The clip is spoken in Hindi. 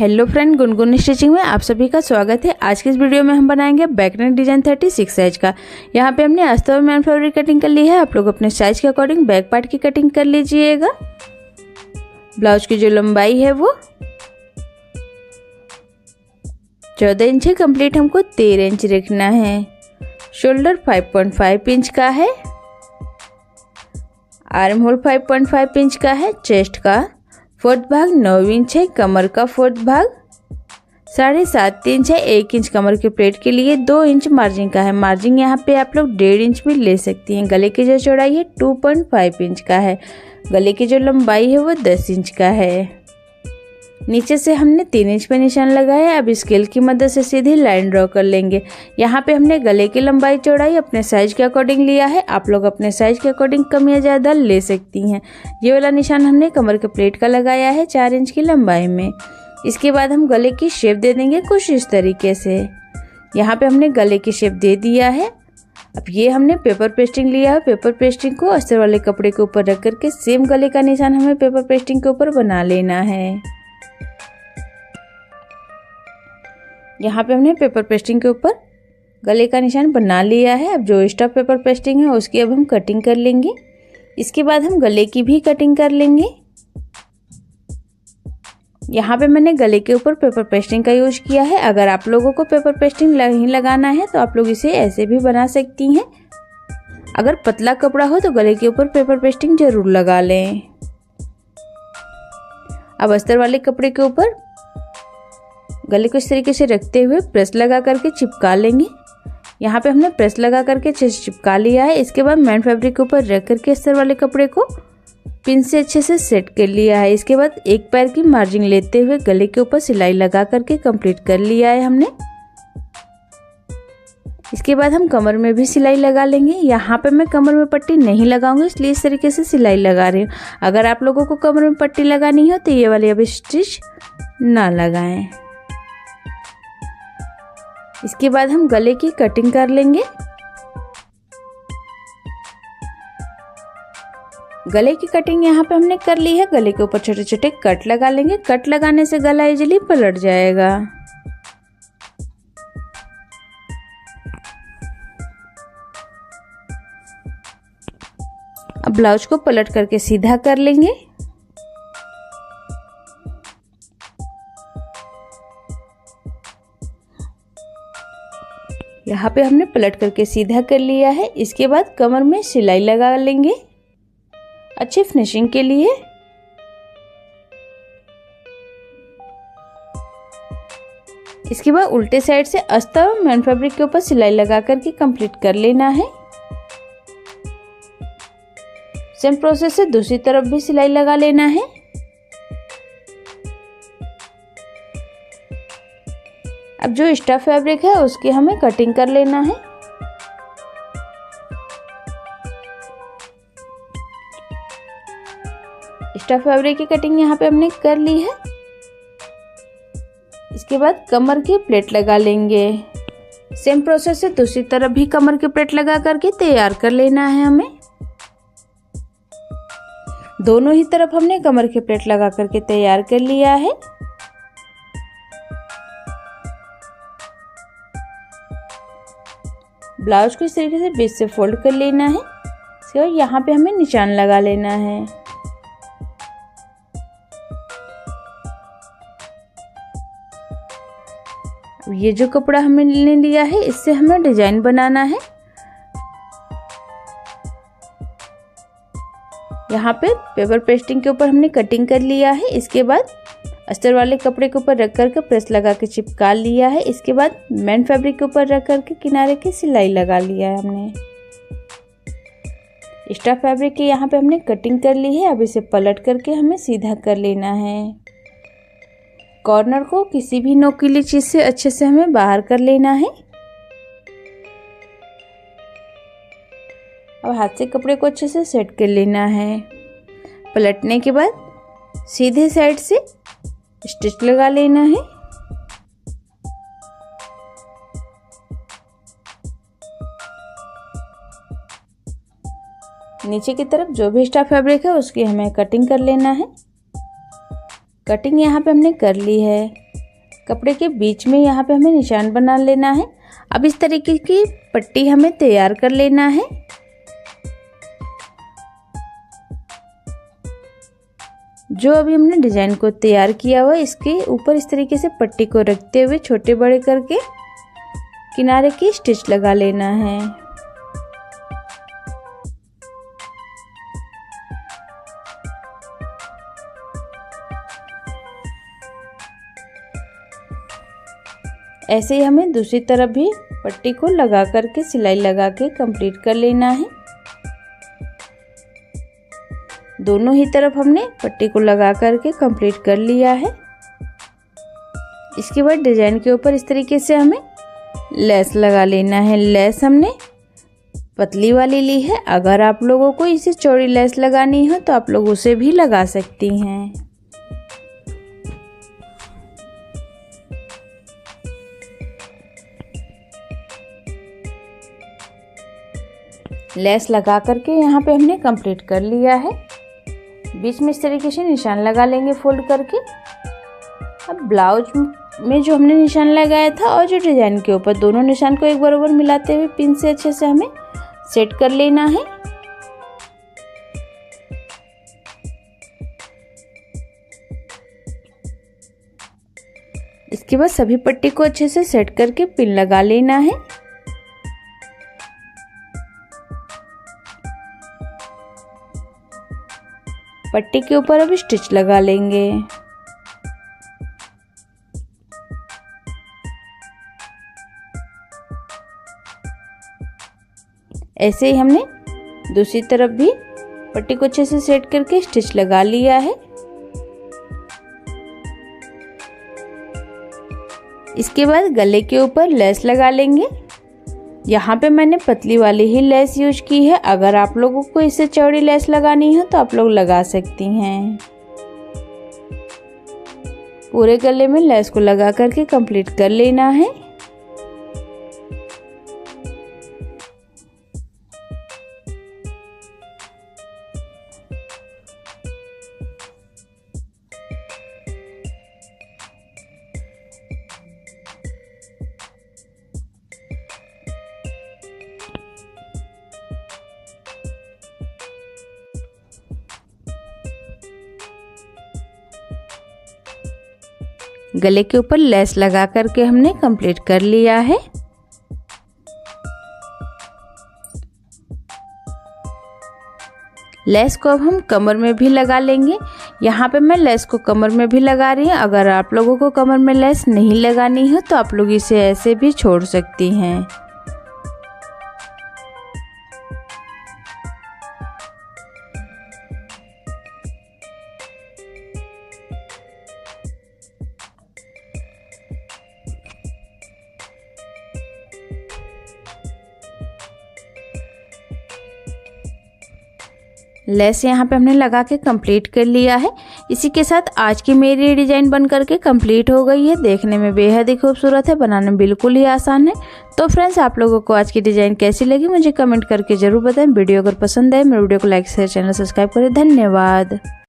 हेलो फ्रेंड, गुनगुन स्टिचिंग में आप सभी का स्वागत है। आज की इस वीडियो में हम बनाएंगे बैक नेक डिजाइन 36 साइज का। यहाँ पे हमने अस्तर और मैन फैब्रिक कटिंग कर ली है। आप लोग अपने साइज के अकॉर्डिंग बैक पार्ट की कटिंग कर लीजिएगा। ब्लाउज की जो लंबाई है वो 14 इंच है। कंप्लीट हमको 13 इंच रखना है। शोल्डर 5.5 इंच का है। आर्म होल 5.5 इंच का है। चेस्ट का फोर्थ भाग 9 इंच है। कमर का फोर्थ भाग 7.5 इंच है। 1 इंच कमर के प्लेट के लिए 2 इंच मार्जिन का है। मार्जिन यहाँ पे आप लोग 1.5 इंच भी ले सकती हैं। गले की जो चौड़ाई है 2.5 इंच का है। गले की जो लंबाई है वो 10 इंच का है। नीचे से हमने 3 इंच पे निशान लगाया। अब स्केल की मदद से सीधी लाइन ड्रॉ कर लेंगे। यहाँ पे हमने गले की लंबाई चौड़ाई अपने साइज के अकॉर्डिंग लिया है। आप लोग अपने साइज के अकॉर्डिंग कम या ज़्यादा ले सकती हैं। ये वाला निशान हमने कमर के प्लेट का लगाया है 4 इंच की लंबाई में। इसके बाद हम गले की शेप दे देंगे कुछ इस तरीके से। यहाँ पे हमने गले की शेप दे दिया है। अब ये हमने पेपर पेस्टिंग लिया है। पेपर पेस्टिंग को अस्तर वाले कपड़े के ऊपर रख करके सेम गले का निशान हमें पेपर पेस्टिंग के ऊपर बना लेना है। यहाँ पे हमने पेपर पेस्टिंग के ऊपर गले का निशान बना लिया है। अब जो एक्स्ट्रा पेपर पेस्टिंग है उसकी अब हम कटिंग कर लेंगे। इसके बाद हम गले की भी कटिंग कर लेंगे। यहाँ पे मैंने गले के ऊपर पेपर पेस्टिंग का यूज किया है। अगर आप लोगों को पेपर पेस्टिंग नहीं लगाना है तो आप लोग इसे ऐसे भी बना सकती हैं। अगर पतला कपड़ा हो तो गले के ऊपर पेपर पेस्टिंग जरूर लगा लें। अब अस्तर वाले कपड़े के ऊपर गले को इस तरीके से रखते हुए प्रेस लगा करके चिपका लेंगे। यहाँ पे हमने प्रेस लगा करके चिपका लिया है। इसके बाद मैन फैब्रिक के ऊपर रख करके अस्तर वाले कपड़े को पिन से अच्छे से सेट कर लिया है। इसके बाद एक पैर की मार्जिन लेते हुए गले के ऊपर सिलाई लगा करके कंप्लीट कर लिया है हमने। इसके बाद हम कमर में भी सिलाई लगा लेंगे। यहाँ पे मैं कमर में पट्टी नहीं लगाऊंगी, इसलिए इस तरीके से सिलाई लगा रही हूँ। अगर आप लोगों को कमर में पट्टी लगानी हो तो ये वाली अब स्टिच ना लगाएं। इसके बाद हम गले की कटिंग कर लेंगे। गले की कटिंग यहाँ पे हमने कर ली है। गले के ऊपर छोटे छोटे कट लगा लेंगे। कट लगाने से गला इजीली पलट जाएगा। अब ब्लाउज को पलट करके सीधा कर लेंगे। यहाँ पे हमने पलट करके सीधा कर लिया है। इसके बाद कमर में सिलाई लगा लेंगे अच्छी फिनिशिंग के लिए। इसके बाद उल्टे साइड से अस्तर और मैन फैब्रिक के ऊपर सिलाई लगा करके कंप्लीट कर लेना है। सेम प्रोसेस से दूसरी तरफ भी सिलाई लगा लेना है। अब जो एक्स्ट्रा फैब्रिक है उसकी हमें कटिंग कर लेना है। एक्स्ट्रा फैब्रिक की कटिंग यहाँ पे हमने कर ली है। इसके बाद कमर की प्लेट लगा लेंगे। सेम प्रोसेस से दूसरी तरफ भी कमर की प्लेट लगा करके तैयार कर लेना है हमें। दोनों ही तरफ हमने कमर की प्लेट लगा करके तैयार कर लिया है। ब्लाउज को इस तरीके से बीच से फोल्ड कर लेना है। इसके बाद यहाँ पे हमें निशान लगा लेना है। ये जो कपड़ा हमने लिया है इससे हमें डिजाइन बनाना है। यहाँ पे पेपर पेस्टिंग के ऊपर हमने कटिंग कर लिया है। इसके बाद अस्तर वाले कपड़े के ऊपर रख करके प्रेस लगा के चिपका लिया है। इसके बाद मैन फैब्रिक के ऊपर रख करके किनारे की सिलाई लगा लिया है हमने। एक्स्ट्रा फैब्रिक के यहाँ पे हमने कटिंग कर ली है। अब इसे पलट करके हमें सीधा कर लेना है। कॉर्नर को किसी भी नोकीली चीज से अच्छे से हमें बाहर कर लेना है। अब हाथ से कपड़े को अच्छे से सेट कर लेना है। पलटने के बाद सीधे साइड से स्टिच लगा लेना है। नीचे की तरफ जो भी एक्स्ट्रा फैब्रिक है उसकी हमें कटिंग कर लेना है। कटिंग यहाँ पे हमने कर ली है। कपड़े के बीच में यहाँ पे हमें निशान बना लेना है। अब इस तरीके की पट्टी हमें तैयार कर लेना है। जो अभी हमने डिजाइन को तैयार किया हुआ इसके ऊपर इस तरीके से पट्टी को रखते हुए छोटे बड़े करके किनारे की स्टिच लगा लेना है। ऐसे ही हमें दूसरी तरफ भी पट्टी को लगा करके सिलाई लगा के कंप्लीट कर लेना है। दोनों ही तरफ हमने पट्टी को लगा करके कंप्लीट कर लिया है। इसके बाद डिजाइन के ऊपर इस तरीके से हमें लेस लगा लेना है। लेस हमने पतली वाली ली है। अगर आप लोगों को इसे चौड़ी लेस लगानी हो तो आप लोग उसे भी लगा सकती हैं। लेस लगा करके यहाँ पे हमने कंप्लीट कर लिया है। बीच में इस तरीके से निशान लगा लेंगे फोल्ड करके। अब ब्लाउज में जो हमने निशान लगाया था और जो डिजाइन के ऊपर दोनों निशान को एक बराबर मिलाते हुए पिन से अच्छे से हमें सेट कर लेना है। इसके बाद सभी पट्टी को अच्छे से सेट करके पिन लगा लेना है। पट्टी के ऊपर अब स्टिच लगा लेंगे। ऐसे ही हमने दूसरी तरफ भी पट्टी को अच्छे से सेट करके स्टिच लगा लिया है। इसके बाद गले के ऊपर लेस लगा लेंगे। यहाँ पे मैंने पतली वाली ही लेस यूज की है। अगर आप लोगों को इससे चौड़ी लेस लगानी है तो आप लोग लगा सकती हैं। पूरे गले में लेस को लगा करके कंप्लीट कर लेना है। गले के ऊपर लेस लगा करके हमने कंप्लीट कर लिया है। लेस को अब हम कमर में भी लगा लेंगे। यहाँ पे मैं लेस को कमर में भी लगा रही हूँ। अगर आप लोगों को कमर में लेस नहीं लगानी है तो आप लोग इसे ऐसे भी छोड़ सकती हैं। लेस यहाँ पे हमने लगा के कंप्लीट कर लिया है। इसी के साथ आज की मेरी डिजाइन बन करके कंप्लीट हो गई है। देखने में बेहद ही खूबसूरत है, बनाना बिल्कुल ही आसान है। तो फ्रेंड्स, आप लोगों को आज की डिजाइन कैसी लगी मुझे कमेंट करके जरूर बताएं। वीडियो अगर पसंद है मेरे वीडियो को लाइक शेयर चैनल सब्सक्राइब करें। धन्यवाद।